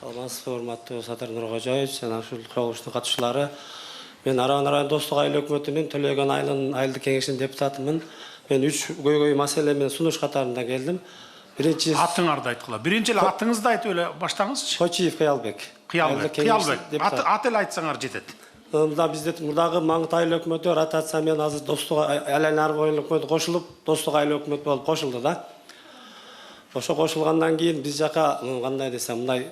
Саламатсызбы, урматтуу Садыр Нуркожоевич жана ушул курулуштун катышуулары. Мен Аран район Достук айыл өкмөтүнүн Төлөгөн айылдык кеңешинин депутатымын. Мен 3 көйгөй маселе менен сунуш катарында келдим. Биринчи Атыңарды айткыла. Биринчи эле атыңызды айтып эле баштаңызчы. Кочиев Кыялбек. Кыялбек. Ат эле айтсаңар жетет. Мында бизде мурдагы Маңгыт айыл өкмөтү ротация менен азыр Достук айыл өкмөтү кошулуп, Достук айыл өкмөтү болуп кошулду да. Ошо кошулгандан кийин биз жака кандай десем, мындай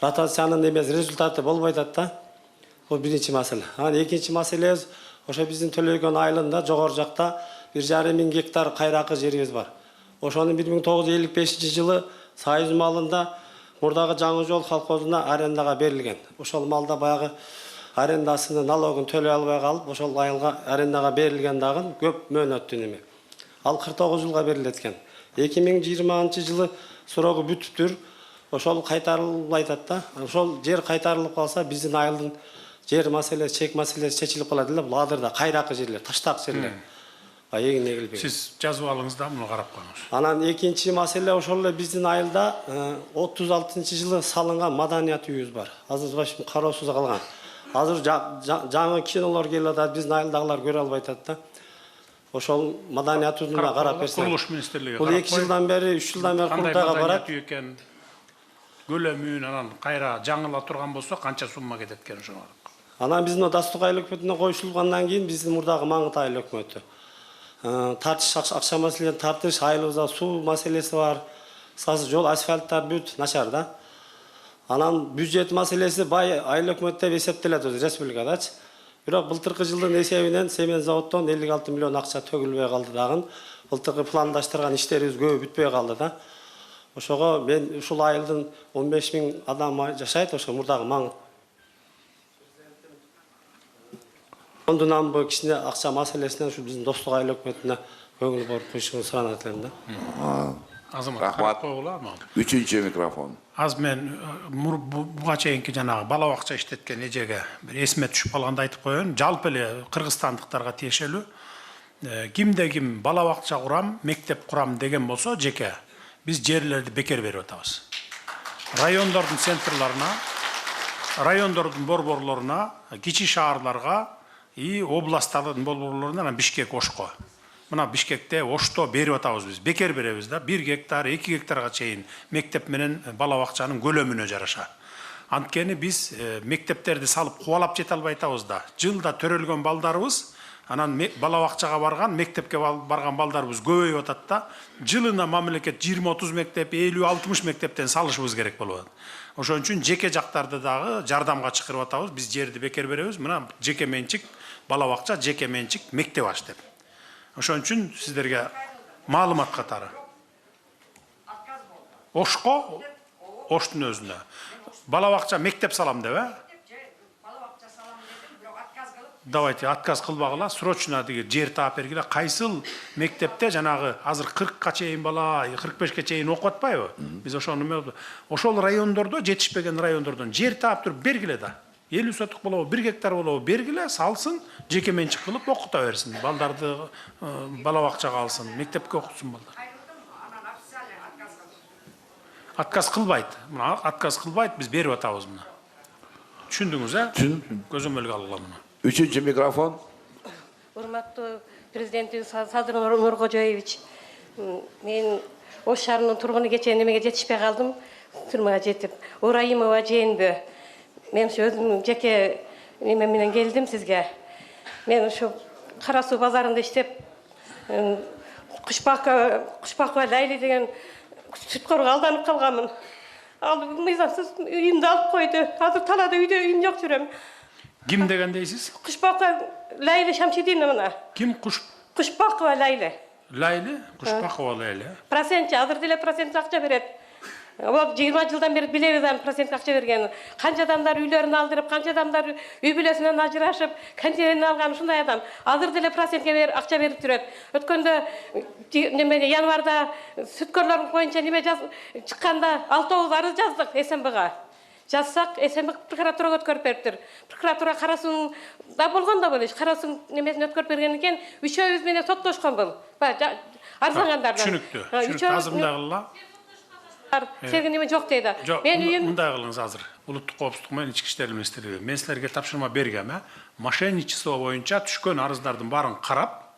ротациянын эмес результаты болбой атат да. Бул биринчи маселе. Анан экинчи маселебиз ошо биздин Төлөгөн айылында жогору жакта 1,5 миң гектар кайракы жерибиз бар. Ошонун 1955-жылы Союз малында мурдагы Жаңы жол колхозуна арендага берилген. Ошол малда баягы арендасынын налогун төлөй албай калып, ошол айылга арендага берилген дагы көп мөөнөттү неме. Ал 49 жылга берилет экен. 2020-жылы сурогу бүтүптүр. Ошол кайтарылбай атат да. Ошол жер кайтарылып калса биздин айылдын жер маселеси, чек маселеси чечилип калат эле. Бул адырда кайракы жерлер, таштак жерлер. Эгин эгилбей. Сиз жазып алыңыз да, муну карап коюңуз. Анан экинчи маселе ошол эле биздин айылда 36-жылы салынган маданият үйүбүз бар. Азыр башым кароосуз калган. Азыр жаңы кинолор келип атат, биздин айылдагылар көрө албай атат да. Ошол маданият үйүнө карап берсе. Курулуш министрлиги. Бул 2 жылдан бери, 3 жылдан бери курултайга барат. Көлөмүн анан кайра жаңыла турган болсо канча сумма кетет экен ошого? Анан биздин Достук айыл өкмөтүнө коюшулгандан кийин биздин мурдагы Маңгыт айыл өкмөтү. Тартыш акча маселени тартыш, айылыбызда суу маселеси бар. Жол асфальттар бүт начар да. Анан бюджет маселеси бай айыл өкмөтү деп эсептелет өзү республикадачы. Бирок былтыркы жылдын эсебинен Семен заводдон 56 миллион акча төгүлбөй калды дагы. Былтыркы пландаштырган иштерибиз көбү бүтпөй калды да. Ошого мен ушул айылдын 15 миң адам жашайт, ошо мурдагы Маңгыт. Ондунан бул кичине акча маселесинен ушу биздин Достук айыл өкмөтүнө көңүл буруп коюшуңузду суранат элем да. Рахмат. Үчүнчү микрофон. Аз мен буга чейинки жанагы бала бакча иштеткен эжеге бир эсиме түшүп калганда айтып коеюн. Жалпы эле кыргызстандыктарга тиешелүү кимде ким бала бакча курам, мектеп курам деген болсо жеке биз жерлерди бекер берип атабыз. Райондордун центрларына, райондордун борборлоруна, кичи шаарларга и областтардын борборлоруна, анан Бишкек, Ошко. Мына Бишкекте, Ошто берип атабыз биз. Бекер беребиз да. 1 гектар, 2 гектарга чейин мектеп менен бала бакчанын көлөмүнө жараша. Анткени биз мектептерди салып кубалап жете албай атабыз да. Жылда төрөлгөн балдарыбыз, анан бала бакчага барган, мектепке барган балдарыбыз көбөйүп атат да. Жылына мамлекет 20-30 мектеп, 50-60 мектептен салышыбыз керек болот. Ошон үчүн жеке жактарды дагы жардамга чакырып атабыз. Биз жерди бекер беребиз. Мына жеке менчик бала бакча, жеке менчик мектеп аш деп. Ошон үчүн сиздерге маалымат катары. Ошко, Оштун өзүнө. Бала бакча мектеп салам деп, Давайте отказ кылбагыла, срочно жер таап бергиле. Кайсыл мектепте жанагы азыр 40ка чейин бала, 45ке чейин окуп атпайбы? Биз ошол райондордо, жетишпеген райондордон жер таап туруп бергиле да. 50 сотук болобу, 1 гектар болобу бергиле, салсын, жеке менчик кылып окута берсин. Балдарды бала бакчага алсын, мектепке окутсун балдар. Отказ кылбайт. Мына отказ кылбайт, биз берип атабыз мына. Түшүндүңүз, Түшүндүм. Көзөмөлгө алгыла мына. Үчүнчү микрофон. Урматтуу президентибиз Садыр Нуркожоевич, мен Ош шаарынын тургуну кечээ немеге жетишпей калдым, турмага жетип. Ураимова Жээнбү. Мен өзүм жеке неме менен келдим сизге. Мен ушу Кара суу базарында иштеп, Кушпакова Лайли деген сүткөргө алданып калганмын. Ал мыйзамсыз үйүмдү алып койду. Азыр талаада үйдө үйүм жок жүрөм. Ким деген дейсиз? Кушпакова Лайли Шамшидиновна. Ким Кушпакова Лайли. Лайли? Кушпакова Лайли. Процентчи, азыр деле процент акча берет. Ол 20 жылдан бери билебиз аны процент акча берген. Канча адамдар үйлөрүн алдырып, канча адамдар үй бүлөсүнөн ажырашып, контейнер алган ушундай адам. Азыр деле процентке акча берип жүрөт. Өткөндө неме январда сүткөрлөр боюнча неме чыкканда 6 арыз жаздык СМБга. Жазсак, СМБ прокуратурага өткөрүп бериптир. Прокуратура Кара суунун да болгон да бул иш. Кара суунун немесин өткөрүп бергенден кийин үчөөбүз менен соттошкон бул. Арзангандардан. Түшүнүктүү. Азырындагыла. Sergi neme жок deydi. Жоқ, Men үйüm мындай кылыңыз азыр. Улуттук коопсуздук менен ички иштер министрлиги. Мен силерге тапшырма бергем, мошенничество боюнча түшкөн арыздардын баарын карап,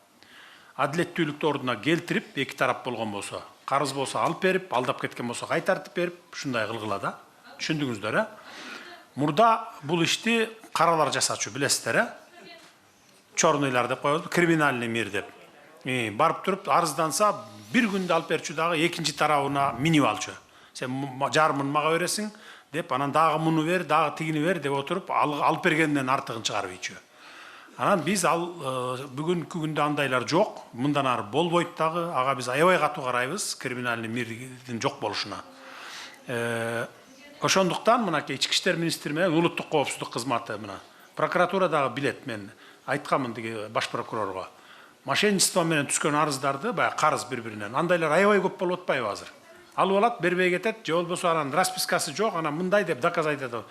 адилеттүүлүктү ордуна келтирип, эки тарап болгон болсо, карыз болсо алып берип, алдап кеткен болсо кайтартып берип, ушундай кылгыла да. Түшүндүңүздөр, Мурда бул ишти каралар жасачу, билесиздер, Чорныйлар деп коебуз, криминальный мир деп. Барып туруп арызданса, bir күндө алып берчү дагы экинчи тарабына минип алчу. Сен жарымын мага бересиң деп, анан дагы муну бер, дагы тигини бер деп отуруп, алып бергенден артыгын чыгарып ийчү. Анан биз бүгүнкү күндө андайлар жок, мындан ары болбойт дагы, ага биз аябай катуу карайбыз, криминальный мирдин жок болушуна. Ошондуктан мынакей ички иштер министри менен улуттук коопсуздук кызматы мына прокуратура дагы билет, мен айтканмын деги баш прокурорго. Мошенничество менен түшкөн арыздарды, баягы карыз бири-биринен, андайлар аябай көп болуп атпайбы азыр? Алып алат, бербей кетет, же болбосо анан распискасы жок, анан мындай деп доказать этет.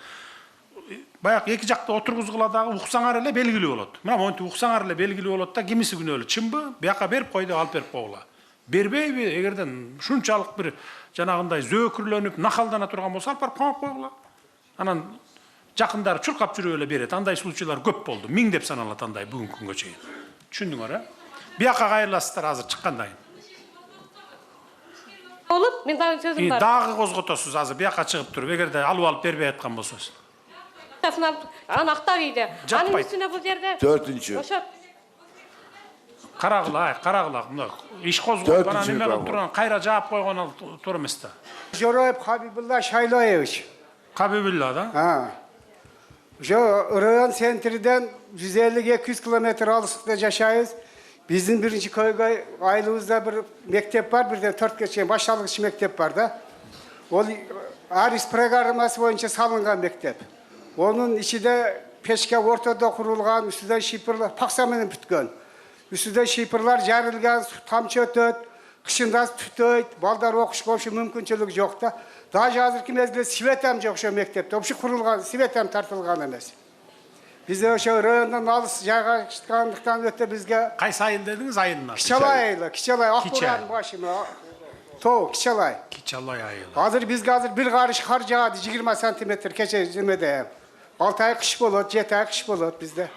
Баягы эки жакты отургузгула дагы уксаңар эле белгилүү болот. Мына монтип уксаңар эле белгилүү болот да, кимиси күнөөлүү, чынбы? Бияка берип кой деп алып берип койгула. Бербейби? Эгерден шунчалык бир жанагындай зөөкүрлөнүп, нахалдана турган болсо, алып барып коюп койгула. Анан жакындары чуркап жүрүп эле берет. Андай случайлар көп болду. Миң деп саналат андай бүгүнкү күнгө чейин. Түшүндүңөр, Бияка кайрыласыздар азыр чыккандан кийин. Olup, men daha sözüm var. Дагы козготосуз азыр бияка чыгып туруп, эгерде алып бербей аткан болсоңуз. Anakta giydi. Anın üstüne bu yerde. Dördüncü. Oşat. Карагыла, мына иш козгоп анан неме кылып турган, кайра жаап койгон туура эмес да. Жороев Хабибулла Шайлаевич. Хабибулла да? Rayon sentriden 150-200 kilometre alışıkta yaşayız. Bizim birinci köyge aylığımızda bir mektep var, birden 4 geçen başlangıç mektep var da. O Aris programması boyunca salıngan mektep. Onun içinde peşke ortada kurulgan, üstüden şifırlar, paksamının bütken. Üstüden şifırlar jarılgan, tamçı ötöt, kışında tütöt, baldar okuş koşu mümkünçülük yok da. Daha hazırki mezgilde sivetem yok şu mektepte. O şu kurulgan, sivetem tartılgan emez. Biz de şu rayondan alыс жайга çıkanlıktan öte bizge... Kaysi ayıl dediniz, ayıllar? Kiçalay, Akburan başıma. Kiçalay. Kiçalay ayılı. Hazır bizge hazır bir karış kar jağadı 20 santimetre keçe zirmede. 6 ay kış bolot, 7 ay kış bolot bizde.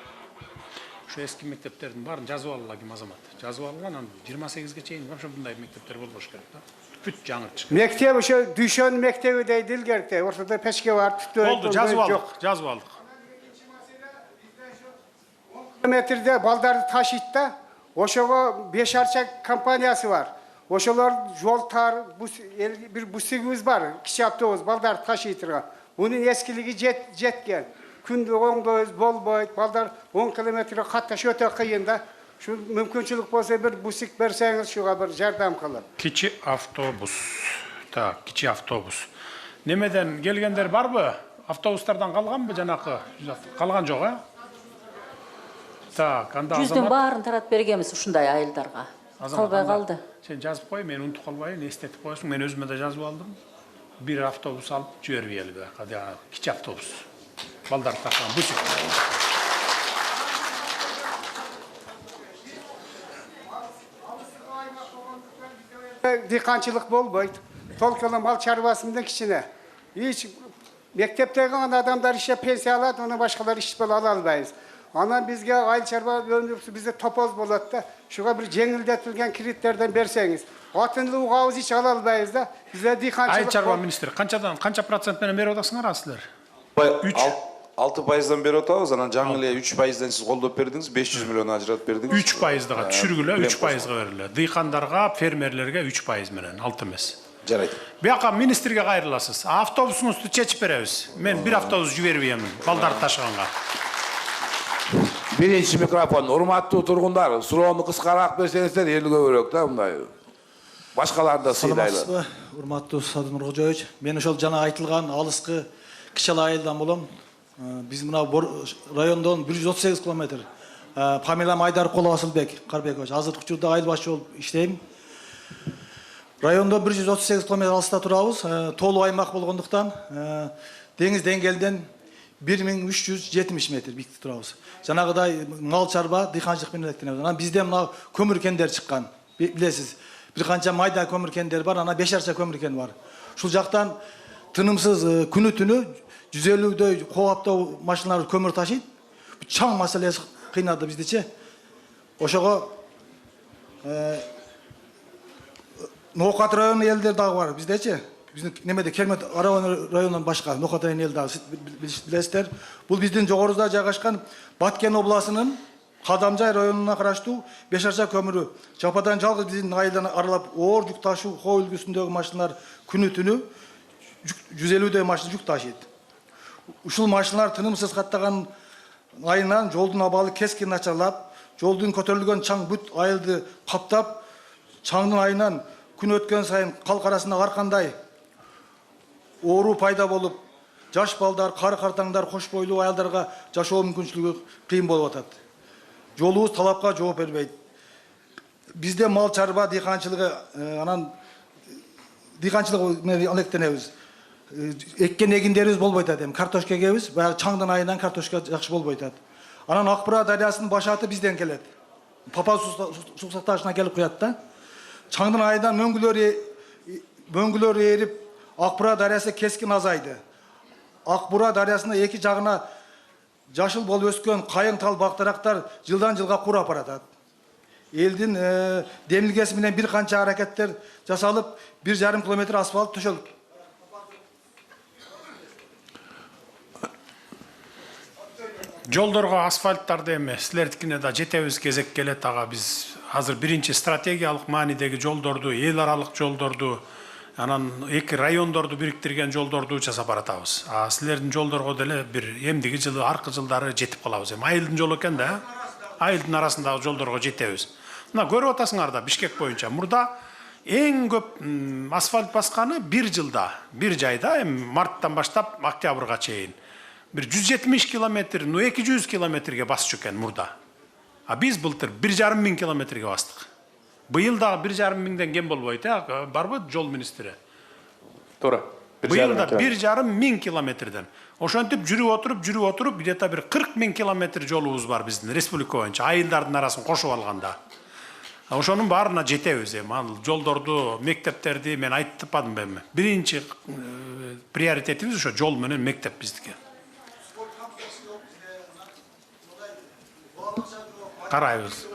Şu eski mekteplerden barın жазып алгыла ким азамат. Жазып алган 28ге чейин вообще мындай мектептер болбош керек да. Бүт жаңы чыкты. Mektep şu düşön mektebi de dilgerikte. Ortada peşke var, tüttü. Oldu, жазып алдык. Metrede baldarı taşıyıp da oşoğa 5 arça kampanyası var. Oşolar yol tar, bir busigimiz var, kişi avtobüs baldarı taşıyıtırga. Bunun eskiligi jetken. Күндө оңдойбуз болбойт, балдар 10 километр катташ өтө кыйын да. Şu mümkünçülük bolsa bir busik berseňiz şuga bir jardam kılın. Kiçi avtobus. Tak, kiçi avtobus. Nemeden gelgenler barбы? Avtobuslardan kalganbı janakı? Kalgan jok, ha? Tak, anda Жүздөн баарын таратып бергенбиз ушундай айылдарга. Калбай калды. Sen жазып кой, мен унутуп калбайын, эстетип коесуң. Мен өзүмө да жазып алдым. Bir avtobus alıp жибербейли бе, kiçi avtobus. Балдар таққан бусик. Dikançılık bolboyt. Tolkalı mal çarvasından kiçine. Hiç mektepteki adamlar işe pensiya alat, onu başkaları iş bol alalbayız. Ana bizge ayıl çarva öndürüksü bize topoz bolat da. Şuga bir jеңилдетилген kreditlerden berseniz. Atınlı uğavuz hiç alalbayız da. Bize dikançılık. Ayıl çarva ministri, kança procent menen berip atасыңар asılır? 6%dan beri otağız, anan жаңы 3%dan siz koldup berdiniz, 500 milyon ajrat berdiniz. 3%га түшүргүлө, 3%га бериле. Дыйкандарга, фермерлерге 3% менен, 6 эмес. Жарайт. Бияка министрге кайрыласыз. Автобусуңузду чечип беребиз. Мен bir автобус жибербейм, балдарды ташыганга. Birinci mikrofon. Urmatlı turgundar. Suroğunu kıskarak berseňizler yerli köbürök da bunday. Başkalar da sıylaylar. Саламатсызбы, урматтуу Садыр Нуркожоевич. Мен ошол жана айтылган алыскы Кичалай айылдан болом. Биз мына райондон 138 километр. Фамилиям Айдаров Кол Асылбек Карбекович. Азыркы учурда айыл башчы болуп иштейм. Райондон 138 километр алыста турабыз. Толуу аймак болгондуктан деңиз деңгээлинен 1370 метр бийиктикте турабыз. Жанагыдай мал чарба, дыйканчылык менен электенебиз. Анан бизде мына көмүр кендер чыккан. Билесиз, бир канча майда көмүр кендер бар, анан 5 арча көмүр кен бар. Ушул жактан тынымсыз күнү түнү 150дөй кооптоо машиналар көмүр ташыйт. Чаң маселеси кыйнады биздичи. Ошого Ноокат району элдер дагы бар биздечи. Биздин немеде Келмет Араван районунан башка Ноокат району эл дагы билесиздер. Бул биздин жогоруда жайгашкан Баткен областынын Кадамжай районуна караштуу Бешарча көмүрү. Жападан жалгыз биздин айылдан аралап оор жүк ташуу коо үлгүсүндөгү машиналар күнү түнү 150дөй машина жүк ташыйт. Ушул машиналар тынымсыз каттаган айынан жолдун абалы кескин начарлап, жолдун көтөрүлгөн чаң бүт айылды каптап, чаңдын айынан күн өткөн сайын калк арасында ар кандай оору пайда болуп, жаш балдар, кары картаңдар, кош бойлуу аялдарга жашоо мүмкүнчүлүгү кыйын болуп атат. Жолубуз талапка жооп бербейт. Бизде мал чарба дыйканчылыгы, анан дыйканчылык менен алектенебиз. Эккен эгиндерибиз болбойт атат. Картошка эгебиз, баягы чаңдын айынан картошка жакшы болбойт атат. Анан Акбура дарыясынын башаты бизден келет. Папа суу сакташына келип куят да. Чаңдын айынан мөңгүлөр эрип, Акбура дарыясы кескин азайды. Акбура дарыясына эки жагына жашыл болуп өскөн кайың тал бактарактар жылдан жылга курап баратат. Элдин демилгеси менен бир канча аракеттер жасалып, 1,5 километр асфальт төшөлүп. Жолдорго асфальттарды эми силердикине да жетебиз, кезек келет. Ага биз азыр биринчи стратегиялык маанидеги жолдорду, эл аралык жолдорду, анан эки райондорду бириктирген жолдорду жасап баратабыз. Силердин жолдорго деле бир эмдиги жылы, аркы жылдары жетип калабыз. Эми айылдын жолу экен да, айылдын арасындагы жолдорго жетебиз. Мына көрүп атасыңар да, Бишкек боюнча мурда эң көп асфальт басканы бир жылда, бир жайда, эми марттан баштап октябрга чейин. Bir 170 kilometr, 200 kilometrге басчу экен мурда. А биз былтыр 1,5 kilometrге бастык. Быйыл дагы 1,5 миңден кем болбойт, барбы жол министри? Туура. Быйыл да 1,5 kilometrден. Ошентип жүрүп отуруп, где-то bir 40 000 kilometr жолубуз бар биздин республика боюнча, айылдардын арасын кошуп алганда. Ошонун баарына жетебиз эми. Ал жолдорду, мектептерди мен айтпадым эми. Биринчи приоритетибиз ошо жол менен мектеп биздики. Карайбыз.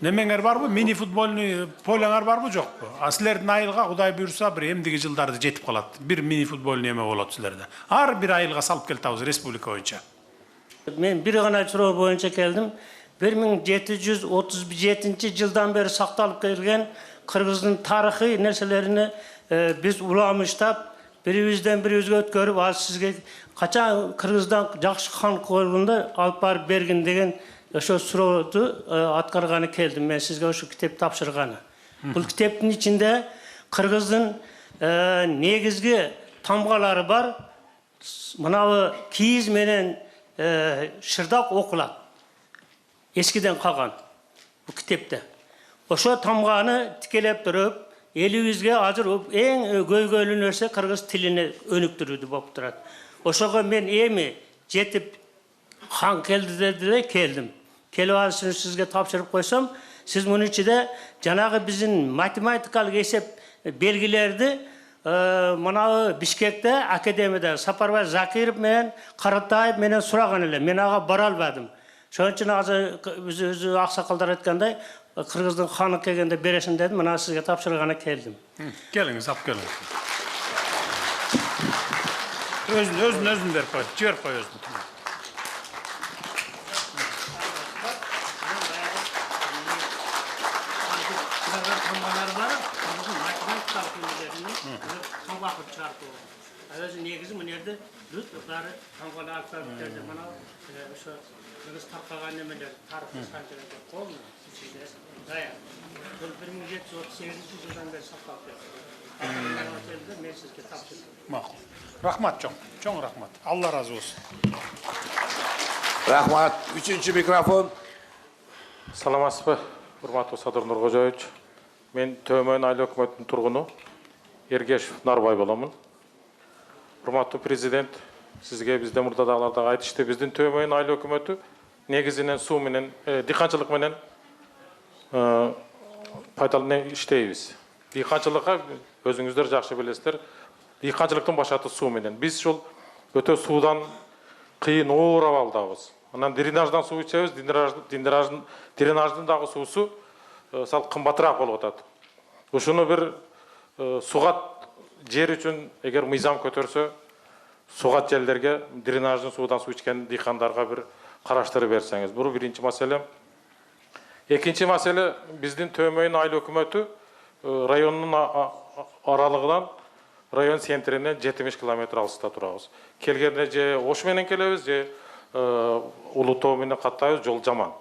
Немеңер барбы? Мини футбольный полеңер барбы, жокпу? Силердин айылга Кудай буйрса бир эмдиги жылдарды жетип калат. Бир мини футбольный эме болот силерде. Ар бир айылга салып келтабыз республика боюнча. Мен бир гана суроо боюнча келдим. 1737 жылдан бери сакталып келген Кыргыздын тарыхый нерселеrini биз уламыштап, бирибизден бирибизге өткөрүп, ал сизге качан Кыргыздан жакшы хан койгонда алып барып бергин деген ошо сурооду аткарганы келдим. Мен сизге ошо китеп тапшырганы. Бул китептин ичинде Кыргыздын негизги тамгалары бар. Мынабы кийиз менен шырдак окулат. Eskiden kalgan bu kitapta. Oşo tamgany tikelep durup, elibizge azır en göygöylü nerse Kırgız tilini önüktürüdü bolup turat. Oşoga men emi jetip han keldi dediler, keldim. Kelip alışını sizge tapşırıp koysam, siz bunun içinde janagı bizim matematikalik esep belgilerdi mana Bişkek'te akademide Saparбай Zakirov menen Karatayev menen suragan ele. Men aga bara albadım. Şonun için özü aksakallar etkenday Kırgızdın hanı kelgende beresin dedim. Mana sizge tapşırgana keldim. Geliniz, ap geliniz. Özün ver koy, ciğer koy özün. Özü negizim bu nerede? Lütfları tamgalı alfabetlerden bana şu Kırgız tarkagan nemeler tarifli sancalarda kolmu içinde daya. Bu 1738 yıldan beri saklap yapıyor. Men sizge tapşırdım. Makul. Rahmat çoğun rahmat. Allah razı olsun. Rahmat. Üçüncü mikrofon. Саламатсызбы, урматтуу Садыр Нуркожоевич. Мен Төмөн айыл өкмөтүнүн тургуну Эргешев Нарбай боломун. Урматтуу президент, сизге бизде мурда дагы айтышты, биздин Төмөн айыл өкмөтү негизинен суу менен, дыйканчылык менен пайдаланып иштейбиз. Дыйканчылыкка өзүңүздөр жакшы билесиздер, Дыйканчылыктын башаты суу менен. Биз ушул өтө суудан кыйын оор абалдабыз. Анан дренаждан суу ичебиз, дренаждын дагы суусу сал кымбатыраак болуп атат. Ушуну бир сугат жер үчүн эгер мыйзам көтөрсө, сугат жерлерге дренаждын суудан суу ичкен дыйкандарга бир караштырып берсеңиз. Бул биринчи маселе. Экинчи маселе, биздин Төмөйүн айыл өкмөтү райондун аралыгынан район центринен 70 километр алыста турабыз. Келгенде же Ош менен келебиз, же Улуу Тоо менен каттайбыз, жол жаман.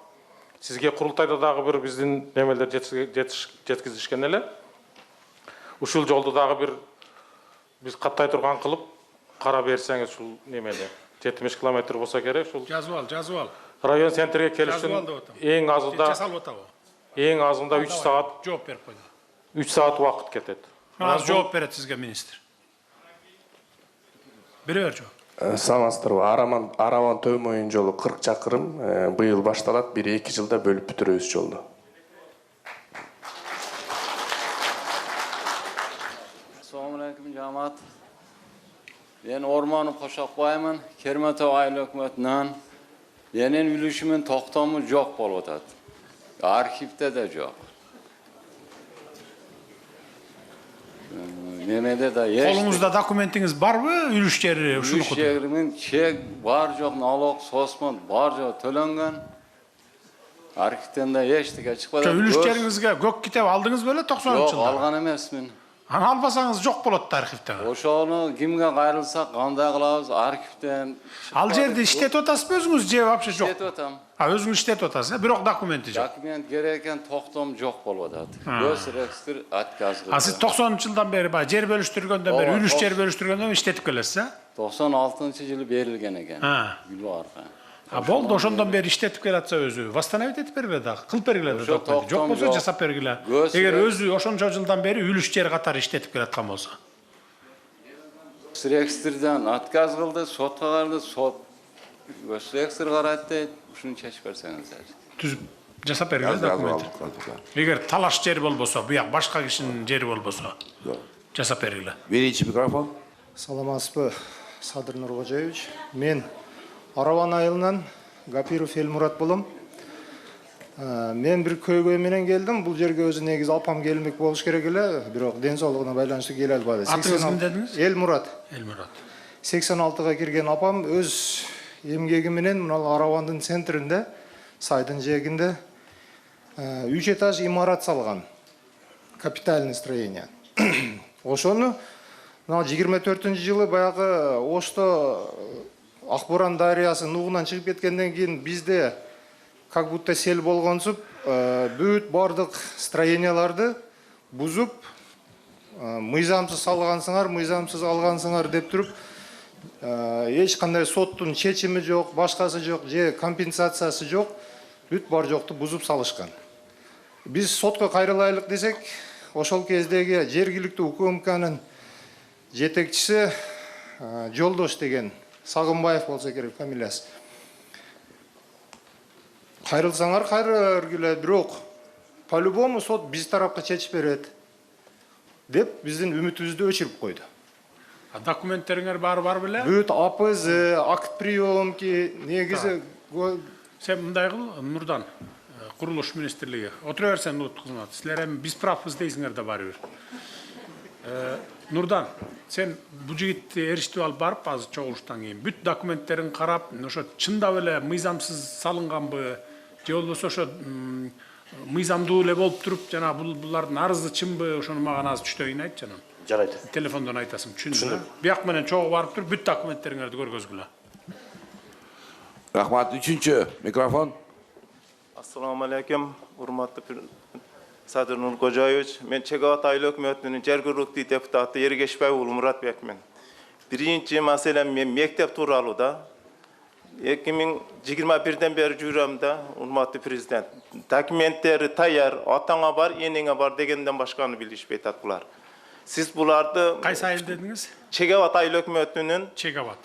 Сизге курултайда дагы бир биздин немелер жеткизишкен эле. Ушул жолду дагы бир биз каттай турган кылып кара берсеңиз ушул немеле 70 километр болсо керек. Ушул жазып ал. Район центриге келиш үчүн эң азында 3 саат жооп берип койду. 3 саат убакыт кетет. Азыр жооп берет сизге министр. Бере бер жооп. Саламатсыздарбы? Араван Төмөйүн жолу 40 чакырым быйыл башталат, 1-2 жылда бөлүп бүтүрөбүз жолду. Assalamu alaikum жамаат. Мен Орманов Кошокбаймын, Керметов айыл өкмөтүнөн. Менин үлүшүмүн токтому жок болуп атат. Архивде де жок. Немеде да эч. Колуңузда документиңиз барбы? Үлүш жери ушуну Үлүш жеринин чек бар жок, налог, сосмон бар жок төлөнгөн. Архивден да эчтеке чыкпады. Үлүш жериңизге көк китеп алдыңыз беле 90-жылда? Жок, алган эмесмин. Аны албасаңыз жок болот да архивде. Ошону кимге кайрылсак, кандай кылабыз? Архивден. Ал жерди иштетип атасызбы өзүңүз же вообще жок? Иштетип атам. Өзүңүз иштетип атасыз, бирок документи жок. Документ керек экен, токтом жок болуп атат. Өз регистр отказ кылды. Сиз 90-жылдан бери баягы жер бөлүштүргөндөн бери, үлүш жер бөлүштүргөндөн бери иштетип келесиз, 96-жылы берилген экен. Гүлбарга. Болду, ошондон бери иштетип келатса өзү, восстановить этип бергиле дагы, кылып бергиле да документ. Жок болсо жасап бергиле. Эгер өзү ошончо жылдан бери үлүш жер катары иштетип келаткан болсо. Регистрден отказ кылды, сотко карды, сот өз регистр карайт дейт, ушуну чечип берсеңиздер. Түзүп жасап бергиле документ. Эгер талаш жер болбосо, буяк башка кишинин жери болбосо, жасап бергиле. Биринчи микрофон. Саламатсызбы, Садыр Нуркожоевич. Мен Араван айылынан Гапиров Элмурат болом. Мен бир көйгөй менен келдим. Бул жерге өзү негизи апам келмек болуш керек эле, бирок ден соолугуна байланыштуу келе албады. Атыңыз ким дедиңиз? Элмурат. Элмурат. 86-га кирген апам өз эмгеги менен мына Аравандын центринде, сайдын жээгинде 3 этаж имарат салган. Капитальный строение. Ошону 24-жылы баягы Ошто Акборан дарыясы нугунан чыгып кеткенден кийин бизде как будто сел болгонсуп, бүт бардык строенияларды бузуп, мыйзамсыз салгансыңар, мыйзамсыз алгансыңар деп туруп, эч кандай соттун чечими жок, башкасы жок, же компенсациясы жок, бүт бар жокту бузуп салышкан. Биз сотко кайрылайлык десек, ошол кездеги жергиликтүү УКМКнын жетекчиси Жолдош деген Сагынбаев болса керек фамилиясы. Кайрылсаңар кайры бергиле, бирок по-любому сот биз тарапка чечип берет деп биздин үмүтүбүздү өчүрүп койду. Документтериңер бар беле? Бүт АПЗ, акт приемки, негизи сен мындай кыл, Нурдан, курулуш министрлиги. Отура берсең Нут кызмат. Силер эми биз правбыз дейсиңер да баары бир. Нурдан, сен бу жигитти эриштип алып барып, азыр чогулуштан кийин бүт документтерин карап, ошо чындап эле мыйзамсыз салынганбы, же болбосо ошо мыйзамдуу эле болуп туруп, жана булардын арызы чынбы, ошону мага азыр түштөн кийин айтчы анан. Жарайт. Телефондон айтасың, түшүндүм. Бияк менен чогуу барып туруп, бүт документтериңерди көргөзгүлө. Рахмат. Үчүнчү микрофон. Assalamu alaikum, урматтуу Садыр Нуркожоевич. Мен Чегават айыл өкмөтүнүн жергиликтүү депутаты Эргешбай уулу Муратбекмин. Биринчи маселем мен мектеп тууралуу да. 2021-ден бери жүрөм да, урматтуу президент. Документтери таяр, атаңа бар, энеңе бар дегенден башканы билишпей атат булар. Сиз буларды Кайсы айыл дедиңиз? Чегават айыл өкмөтүнүн. Чегават.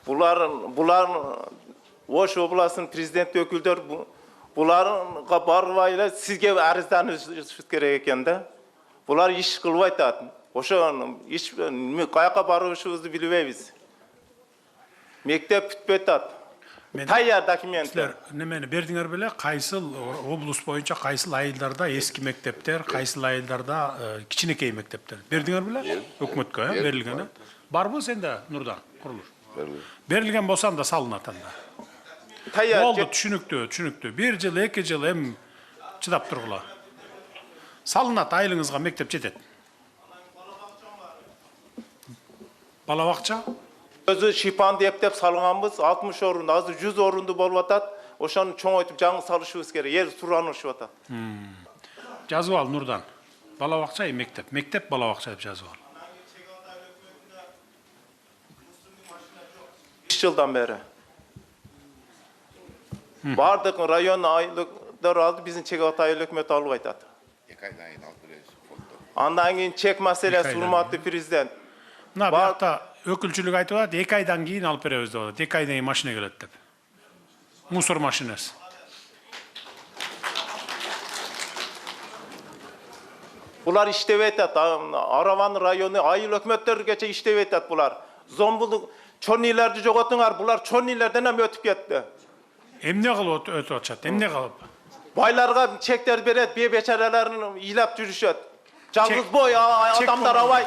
Булар Ош областынын президент өкүлдөр буларга барбай эле сизге арызданышыбыз керек экен да. Bular iş kılып aytat. Oşo iş kayaka barışыбызды bilbeybiz. Mektep бүтпөй атат. Tayyor dokumentler. Немени бердиңер беле, кайсыл облус боюнча кайсыл айылдарда эски мектептер, кайсыл айылдарда кичинекей мектептер. Бердиңер беле? Өкмөткө берилген. Барбы сенде Нурдан курулуш? Берилген болсо анда салынат анда. Болду, түшүнүктүү. 1 жыл, 2 жыл эми чыдап тургула. Салынат, айылыңызга мектеп жетет. Бала бакча? Özü şipan деп салганбыз, 60 орун, азыр 100 орунду болуп атат. Ошону чоңойтуп жаңы салышыбыз керек. Ер суранышып атат. Жазып ал Нурдан. Бала бакча и мектеп. Мектеп бала бакча деп жазып ал. 5 жылдан бери. Бардык район айылдар алды, биздин Чегат айыл өкмөтү алып айтат. 2 айдан кийин алып беребиз. Андан кийин чек маселеси, урматтуу президент. Мына бакта өкүлчүлүк айтып атат, 2 айдан кийин алып беребиз деп атат. 2 айдан кийин машина келет деп. Мусор машинасы. Bular иштебей атат. Араван району айыл өкмөттөргөчө иштебей атат булар. Зомбулук чоннийлерди жоготуңар, булар чоннийлерден эми өтүп кетти. Эмне кылып өтүп атышат? Эмне кылып? Байларга чектер берет, бечараларын ыйлап жүрүшөт. Жалгыз бой адамдар абай.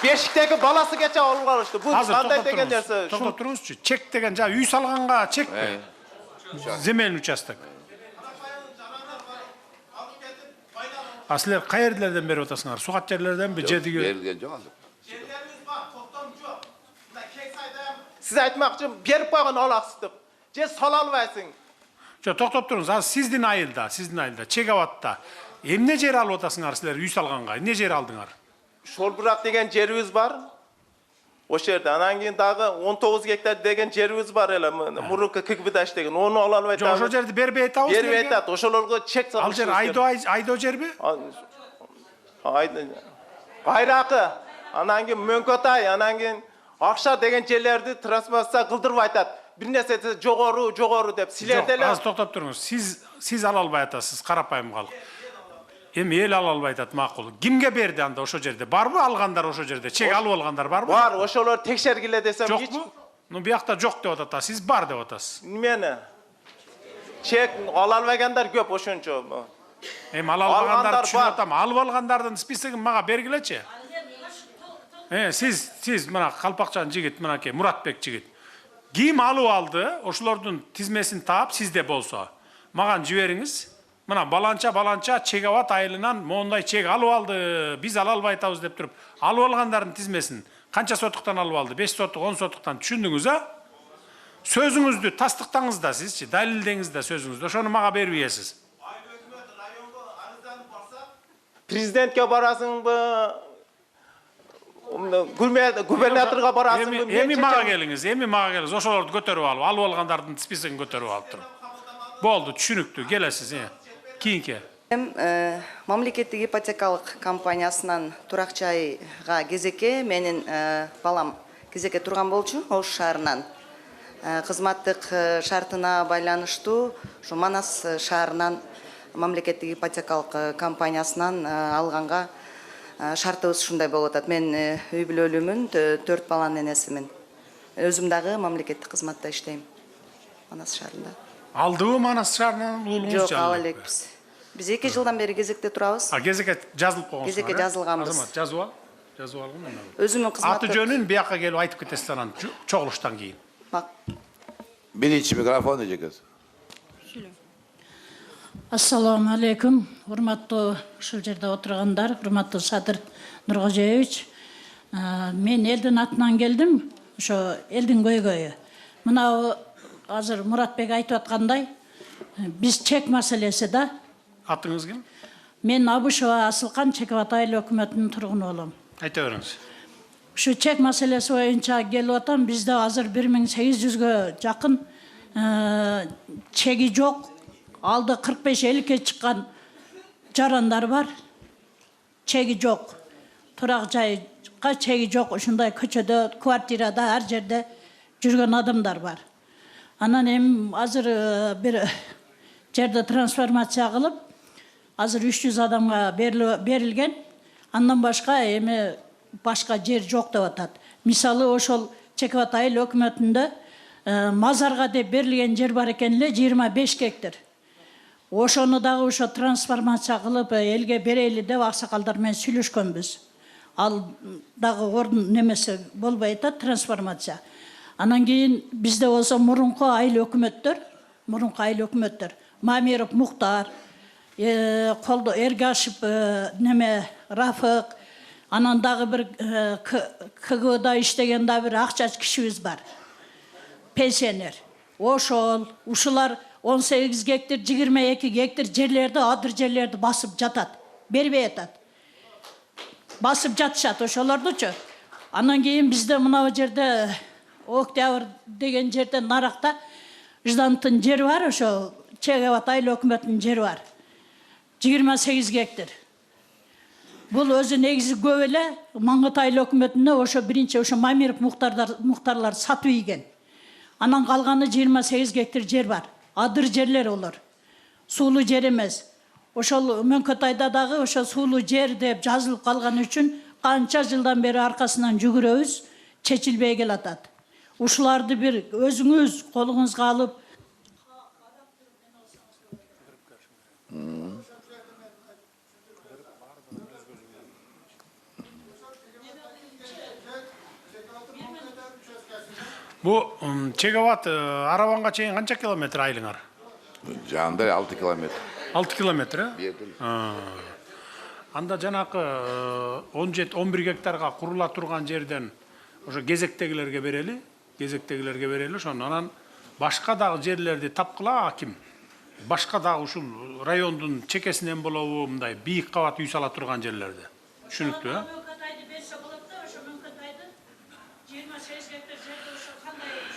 Бешиктеги баласы кече алып калышты. Бул кандай деген нерсе? Токтоп туруңузчу. Чек деген жа үй салганга чекпи? Земельный участок. Силер кай жерлерден берип атасыңар? Сугат жерлерденби, жедиги? Берилген жок азыр. Жерлерimiz var, toktом жок. Мына кеңсайда сиз айтмакчы берип койгон алаксыздык. Же сала албайсың. Жок, токтоп туруңуз. Азыр сиздин айылда, Чегаватта эмне жер алып атасыңар силер үй салганга? Эмне жер алдыңар? Шолбурак деген жерибиз бар. Ошол жерде анан кийин дагы 19 гектар деген жерибиз бар эле. Мурунку Кыгбыдаш деген. Ону ала албайт. Жок, ошол жерди бербей атабыз. Бербей атат. Ошолорго чек салып. Ал жер айдоо жерби? Кайракы. Анан кийин Мөңкөтай, анан кийин Акша деген жерлерди трансформация кылдырып айтат. Бир нерсе жогору деп силер деле. Аз токтоп туруңуз. Сиз ала албай атасыз, карапайым калк. Эми эл ала албай атат, макул. Кимге берди анда ошол жерде? Барбы алгандар ошол жерде? Чек алып алгандар барбы? Бар, ошолор текшергиле десем жок. Ну биякта жок деп атат, сиз бар деп атасыз. Мени чек ала албагандар көп ошончо. Эми ала алгандар түшүнүп атам. Алып алгандардын списогун мага бергилечи. Сиз мына Калпакчан жигит, мынакей Муратбек жигит. Ким алып алды? Ошолордун тизмесин таап сизде болсо, маган жибериңиз. Мына баланча Чегават айылынан моундай чек алып алды. Биз ала албай атабыз деп туруп, алып алгандардын тизмесин канча сотуктан алып алды? 5 сотук, 10 сотуктан түшүндүңүз, а? Сөзүңүздү тастыктаңыз да сизчи, далилдеңиз да сөзүңүздү. Ошону мага берип ийесиз. Президентке барасыңбы? Губернаторга барасыңбы? Эми мага келиңиз, ошолорду көтөрүп алып алгандардын списогун көтөрүп алып туруп. Болду, түшүнүктүү, келесиз, кийинки. Мамлекеттик ипотекалык компаниясынан турак жайга кезекке менин балам кезекке турган болчу, Ош шаарынан. Кызматтык шартына байланыштуу ушу Манас шаарынан мамлекеттик ипотекалык компаниясынан алганга шартыбыз ушундай болуп атат. Мен үй бүлөлүүмүн, 4 баланын энесимин. Өзүм дагы мамлекеттик кызматта иштейм. Манас шаарында. Алдыбы Манас шаарынан уулуңуз? Жок, ала элекпиз. Биз 2 жылдан бери кезекте турабыз. Кезекке жазылып койгонсуңар? Кезекке жазылганбыз. Азамат, жазып алгын. Өзүмүн кызматы. Аты жөнүн бияка келип айтып кетесиз анан чогулуштан кийин. Биринчи микрофон эжекес. Ассаламу алейкум. Урматтуу ушул жерде отургандар, урматтуу Садыр Нуркожоевич. Мен элдин атынан келдим, ошо элдин көйгөйү. Мына азыр Муратбек айтып аткандай, биз чек маселеси да. Атыңыз ким? Мен Абышева Асылкан, Чегават айыл өкмөтүнүн тургуну болом. Айта бериңиз. Ушу чек маселеси боюнча келип атам, бизде азыр 1800гө жакын чеги жок. Алды 45-50ке чыккан жарандар бар. Чеги жок. Турак жайга чеги жок. Ушундай көчөдө, квартирада, ар жерде жүргөн адамдар бар. Анан эми азыр бир жерде трансформация кылып, азыр 300 адамга берилген. Андан башка эми башка жер жок деп атат. Мисалы ошол Чекебат айыл өкмөтүндө мазарга деп берилген жер бар экен эле 25 гектар. Ошону дагы ошо трансформация кылып элге берели деп аксакалдар менен сүйлөшкөнбүз. Ал дагы ордун немесе болбой атат трансформация. Анан кийин бизде болсо мурунку айыл өкмөттөр, Мамиров Муктар, колдо Эргашев неме Рафык, анан дагы бир КГОда иштеген да бир акчач кишибиз бар. Пенсионер. Ошол, ушулар 18 гектар, 22 гектар жерлерди, адыр жерлерди басып жатат. Бербей атат. Басып жатышат ошолордучу. Анан кийин бизде мына жерде Октябрь деген жерде наракта Жданттын жери бар, ошо Чекебат айыл өкмөтүнүн жери бар. 28 гектар. Бул өзү негизи көп эле Маңгыт айыл өкмөтүнө ошо биринчи ошо Мамиров Муктарлар сатып ийген. Анан калганы 28 гектар жер бар. Адыр жерлер олар. Суулуу жер эмес. Ошол Мөңкөтайда дагы ошо суулуу жер деп жазылып калган үчүн канча жылдан бери аркасынан жүгүрөбүз, чечилбей келатат. Ушуларды бир өзүңүз колуңузга алып Бу Чекебат Араванга чейин канча километр айылыңар? Жанында 6 километр. 6 километр, Бердил. Анда жанакы 17-11 гектарга курула турган жерден ошо кезектегилерге берели, ошондон анан башка дагы жерлерди тапкыла аким. Башка дагы ушул райондун чекесинен болобу мындай бийик кабат үй сала турган жерлерди. Түшүнүктүү,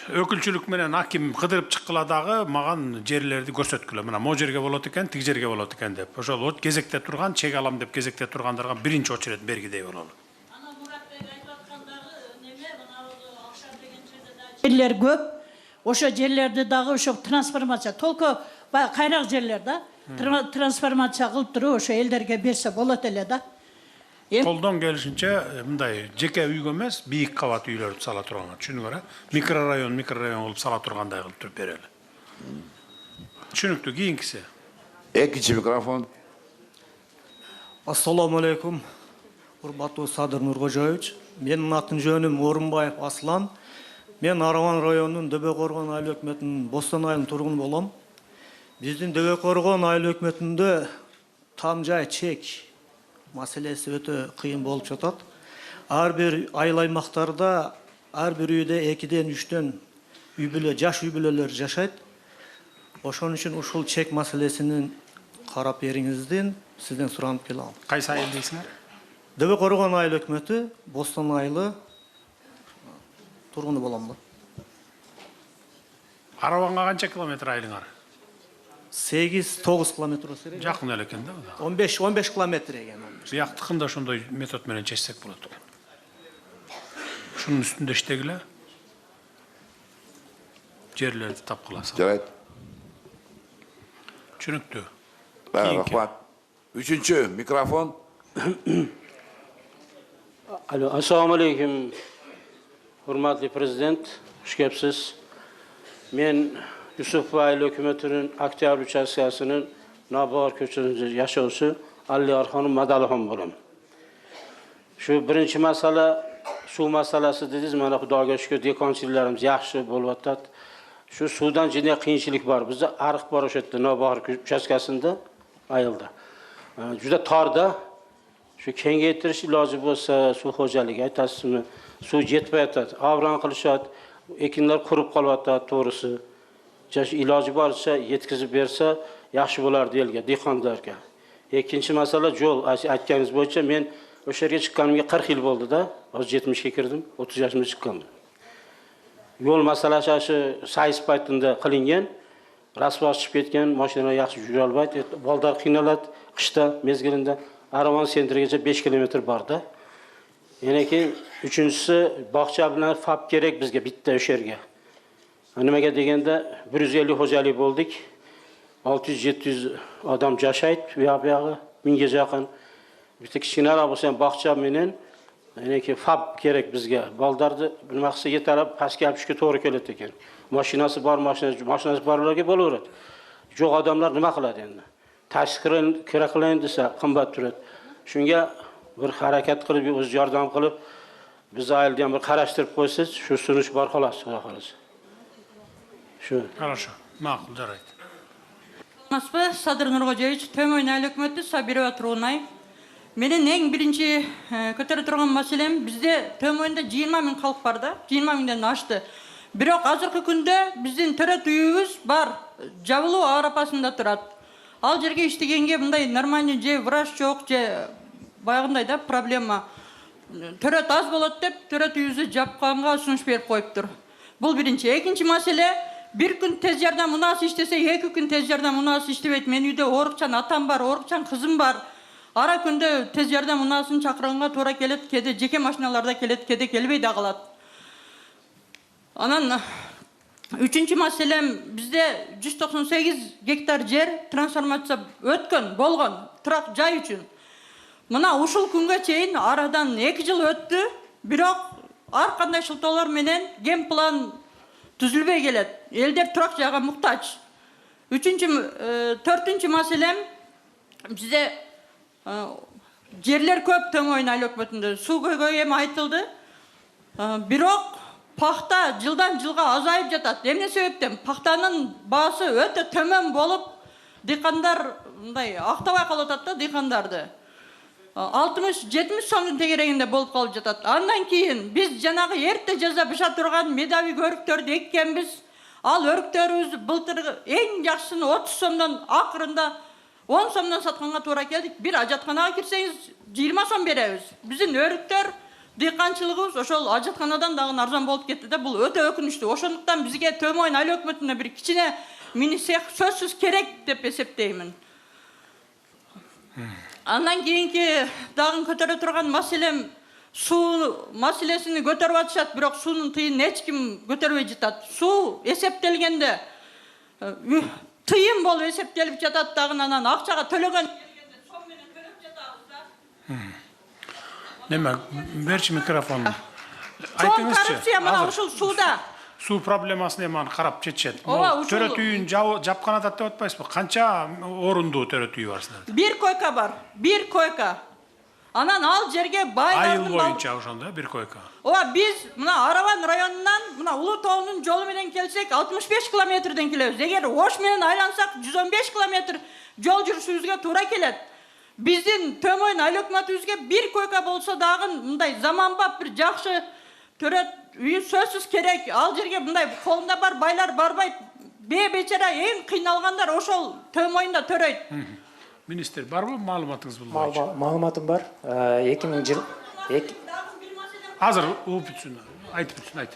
Өкүлчүлүк менен аким кыдырып чыккыла дагы маган жерлерди көрсөткүлө. Мына могу жерге болот экен, тиги жерге болот экен деп. Ошол кезекте турган, чек алам деп кезекте тургандарга биринчи очередь бергидей бололу. Анан Мурат Бек айтып аткандагы неме мына акча деген жерде жерлер көп. Ошо жерлерди дагы ошо трансформация, толку кайрак жерлер да. Трансформация кылып туруп ошо элдерге берсе болот эле да. Колдон келишинче мындай жеке үйгө эмес, бийик кабат үйлөрдү сала турганга, түшүнүңөр, микрорайон кылып сала тургандай кылып туруп берели. Түшүнүктүү, кийинкиси. Экинчи микрофон. Ассаламу алейкум. Урматтуу Садыр Нуркожоевич. Менин атын жөнүм Орунбаев Аслан. Мен Араван районунун Дөбөкоргон айыл өкмөтүнүн Бостон айылынын тургуну болом. Биздин Дөбөкоргон айыл өкмөтүндө там жай чек маселеси өтө кыйын болуп жатат. Ар бир айыл аймактарда ар бир үйдө 2-ден 3-төн үй бүлө, жаш үй бүлөлөр жашайт. Ошон үчүн ушул чек маселесин карап бериңизден сизден суранып келем. Кайсы айыл дейсиңер? Дөбөкоргон айыл өкмөтү, Бостон айылы тургуну болом да. Араванга канча километр айылыңар? 8-9 километр болсо керек. Жакын эле экен да. 15 километр экен. Бияктыкын да ошондой метод менен чечсек болот экен. Ушунун үстүндө иштегиле. Жерлерди тапкыласа. Жарайт. Түшүнүктүү. Рахмат. Үчүнчү микрофон. Алло, ассаламу алейкум. Урматтуу президент, хуш кепсиз. Мен Юсуф айыл өкмөтүнүн Октябрь участкасынын Набар көчөсүндө жашоосу Аллигар ханым Мадалхан болом. Şu birinchi masala suv masalasi dedingiz, mana Xudoga shukr dekonchilarimiz yaxshi bo'lyapti. Shu suvdan juda qiyinchilik bor. Bizda ariq bor o'sha yerda Nobahor uchastkasida ayildi. Juda torda. Shu kengaytirish iloji bo'lsa suv xo'jaligi aytasizmi? Suv yetmayapti. Avron qilishadi. Ekinlar qurib qolyapti to'g'risi. Iloji boricha yetkazib bersa yaxshi bo'lardi elga, dehqonlarga. Ikkinchi masala yo'l. Aytganingiz bo'yicha men o'sha yerga chiqqanimga 40 yil bo'ldi-da. Hozir 70 ga kirdim, 30 yoshimda chiqqanman. Yo'l masalasi shu sayz paytida qilingan. Rasvo chiqib ketgan, mashina yaxshi yurolmaydi. Baldar qiynaladi qishda mezgilida. Aravon sentrigacha 5 kilometr borda. Yana keyin uchinchisi bog'cha bilan FAP kerak bizga bitta o'sha yerga. Nimaga deganda 150 xo'jalik bo'ldik. 600-700 odam yashaydi, bu yog'i 1000 ga yaqin. bitta kichkinaroq bo'lsa ham bog'cha menen meniki fab kerak bizga. Baldarni nimasi yetarib pastga olib tushishga to'g'ri keladi ekan. Mashinasi bor, mashinasi borlarga bo'laveradi. Yo'q odamlar nima qiladi endi? Tashkil kerak qilayin desa qimmat turadi. Shunga bir harakat qilib, o'z yordam qilib, biz oilada ham bir qarashtirib qo'ysangiz, shu sunish bor xolos, xudo xolasa. Shu. Хорошо. Ma'qul, jarayt. Aspa Sadır Nurgojevich, Tömoyn ayl hökümeti Sabirova Turunay. Menin en birinci kötörü turgan meselem bizde Tömoynda 20 min halk var da, 20 minden aştı. Biroq azırkı günde bizden töret uyuğuz var, Javulu Arapasında turat. Al жерге iştigenge bunday normalni je vrach çok, je bayağınday da problema. Töret az bolat dep, töret uyuğuzu japqanға sunuş berip koyup tur. Bul birinci. Ekinci mesele, bir gün tez yerden munası iştese, 2 gün tez yerden munası iştebeyt. Men uyda orukçan atam var, orukçan kızım var. Ara günde tez yerden munasını çakırğanға to'ra kelet, kede jeke maşinalarda kelet, kede kelbey da kalat. Anan üçüncü meselem bizde 198 gektar yer transformasiya ötkön, bolgon, turak jay üçün. Mına ушул күнгө чейин aradan 2 yıl öttü. Biroq ar qanday şıltolar menen gem plan tüzülbey kelet. Elder turak jayga muhtaç. Dördüncü meselem bizde yerler köp Tömoyn ayl hökümetinde. Su köygöy hem aytıldı. Biroq paxta жылдан жылга azayıp жатат. Эмне себептен? Paxtanın baası öte tömön bolup dıyqanдар мындай актабай калып атат да dıyqandарды. 60-70 сомдун тегерегинде болуп калып жатат. Андан кийин биз жанагы эрте жаза быша турган медави өрүктөрдү эккенбиз. Ал өрүктөрүбүз былтыр эң жакшысын 30 сомдон акырында 10 сомдон сатканга туура келдик. Bir ажатканага кирсеңиз 20 сом беребиз. Биздин өрүктөр дыйканчылыгыбыз ошол ажатканадан дагы арзан болуп кетти да, бул өтө өкүнүчтүү. Ошондуктан бизге Tömoyn айыл өкмөтүнө bir кичине мини цех сөзсүз керек деп эсептеймин. Андан кийинки дагы көтөрө турган маселем суу маселесini көтөрүп атышат, бирок суунун тыйынын эч ким көтөрбөй жатат. Суу эсептелгенде тыйын болуп эсептелип жатат дагы, анан акчага төлөгөн келгенде сом менен төлөп жатабыз да. Neme, berçi mikrofonu. Çoğun korrupsiya mana uşul suuda. Su problemasını hemen karap çetçet. Ova, uşul- Töret uyun japkanada da otpayız mı? Kança orundu töret uyu var sizlerde? Bir koyka var, bir koyka. Anan al jerge baylarının... Ayıl boyunca ошондо bir koyka. Ova biz mına Aravan rayonundan mına Ulu Toğu'nun yolu menen kelsek 65 kilometreden kelebиз. Eğer Oş menen aylansak 115 kilometr yol жүрүшүбүзгө туура келет. Биздин Tömoyn айыл өкмөтүбүзгө bir koyka bolsa dagы мындай заманбап bir жакшы төрөт үйү сөзсүз керек. Ал жерге мындай колунда бар байлар барбайт. Бечара эң кыйналгандар ошол Tömoynда төрөйт. Minister, var mı malumatınız bu boyunca? Маалыматым бар.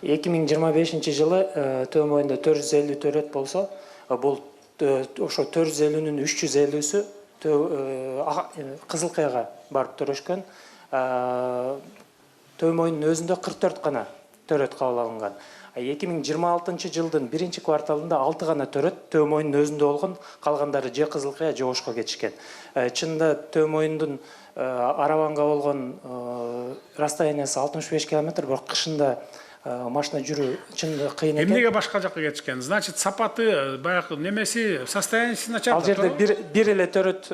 2025 жылы Tömoynda 450 төрөт болсо, бул ошо 450-нин 350-сү Кызылкаяга барып төрөшкөн. Tömoyndун өзүндө 44 гана төрөт кабыл алынган. 2026 жылдын 1 кварталында 6 гана төрөт Tömoyndун өзүндө болгон, калгандары же Кызылкая же Ошко кетишкен. Чынында Tömoyndун Араванга болгон расстояниясы 65 километр, бирок кышында машина жүрүү чынында кыйын экен. Эмнеге башка жакка кетишкен? Значит, сапаты, баягы немеси, состояниясы начар. Ал жерде бир эле төрөт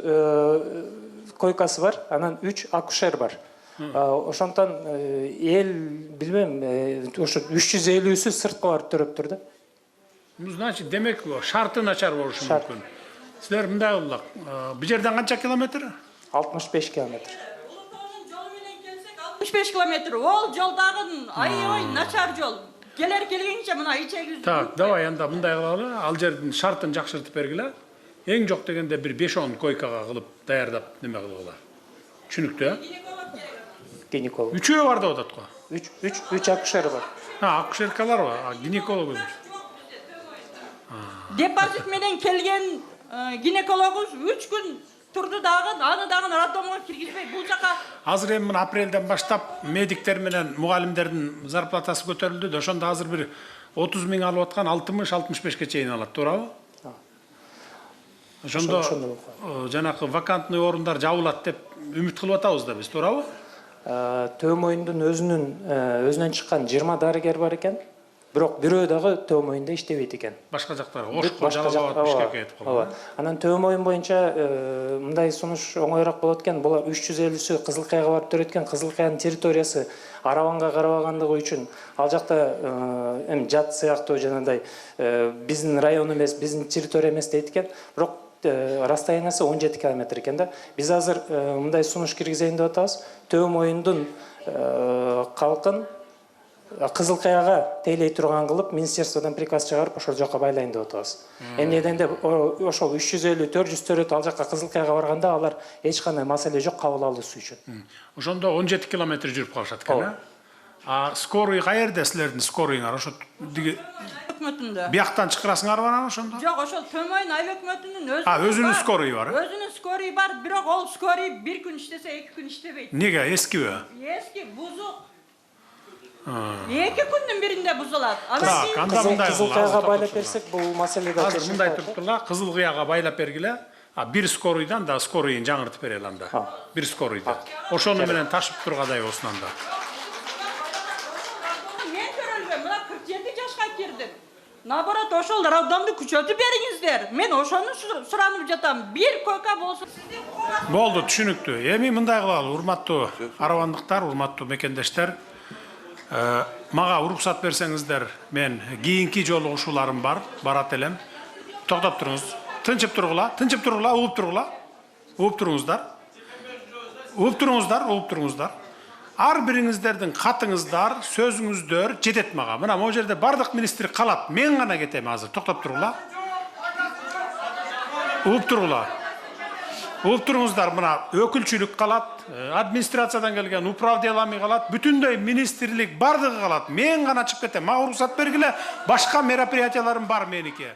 койкасы бар, анан 3 акушер бар. Ошондон эл билбейм, ошо 350-сү сырткы барып төрөптүр да. Значит, демек шарты начар болушу мүмкүн. Силер мындай кылдык. Бул жерден канча километр? 65 километр. 65 kilometre. Ол жолдагы аябай начар жол. Келер келгенче мына ичеги. Так, давай анда мындай кылалы. Ал жердин шартын жакшыртып бергиле. Эң жок дегенде bir 5-10 койкага кылып даярдап неме кылгыла. Түшүнүктүү, э? Гинеколог. Үчөө бар деп атат го. 3 акушер бар. Акушеркалар бар, гинеколог. Депозит менен келген гинекологубуз 3 күн турду дагы, аны дагы роддомго киргизбей бул жака. Азыр эми мына апрелден баштап медиктер менен мугалимдердин зарплатасы көтөрүлдү да, ошондо азыр bir 30 миң алып аткан 60-65ке чейин алат, туурабы? Ошондо жанакы вакантный орундар жабылат деп үмүт кылып атабыз да биз, туурабы? Төмөйүндүн өзүнөн чыккан 20 дарыгер бар экен. Бирок бирөө дагы Төмөйүндө иштебейт экен. Башка жактар, Ошко, Жалал Абад, Бишкекке кетип калган. Анан Төмөйүн боюнча мындай сунуш оңоюраак болот экен. Булар 350сү Кызыл Каяга барып төрөт экен. Кызыл Каянын территориясы Араванга карабагандыгы үчүн ал жакта эми жат сыяктуу жанагындай биздин район эмес, биздин территория эмес дейт экен. Бирок расстояниясы 17 километр экен да. Биз азыр мындай сунуш киргизейин деп атабыз. Төмөйүндүн калкын Кызыл Каяга тейлей турган кылып, министерстводон приказ чыгарып, ошол жака байлайын деп атабыз. Эмнеден деп ошол 350-400 төрөт ал жака Кызыл Каяга барганда алар эч кандай маселе жок кабыл алуусу үчүн. Ошондо 17 километр жүрүп калышат экен, а скорый каерде силердин скорыйыңар? Ошо Өкмөтүндө. Бияктан чакырасыңарбы анан ошондо? Жок, ошол Төмөйүн айыл өкмөтүнүн өзүнүн скорыйы бар. Өзүнүн скорый бар, бирок ол скорый бир күн иштесе, 2 күн иштебейт. Неге? Эскиби? Эски, бузук. 2 күндүн биринде бузулат. Кызыл Каяга байлап берсек, бул маселеде азыр мындай туруптула, Кызыл Каяга байлап бергиле. Бир скорыйдан да скорыйын жаңыртып берели анда. Бир скорыйды. Ошону менен ташып тургадай болсун анда. Мен көрөлгөм, мына 47 жашка кирдим. Наоборот, ошол роддомду күчөтүп бериңиздер. Мен ошону суранып жатам. Бир койка болсун. Болду, түшүнүктүү. Эми мындай кылалы, урматтуу аравандыктар, урматтуу мекендештер. Мага уруксат берсеңиздер, мен кийинки жолугушууларым бар, барат элем. Токтоп туруңуз. Тынчып тургула, угуп тургула. Угуп туруңуздар. Ар бириңиздердин катыңыздар, сөзүңүздөр жетет мага. Мына могу жерде бардык министр калат. Мен гана кетем азыр. Токтоп тургула. Угуп туруңуздар, мына өкүлчүлүк калат, администрациядан келген управделами калат, бүтүндөй министрлик бардыгы калат. Мен гана чыгып кетем. Мага уруксат бергиле. Башка мероприятияларым бар меники.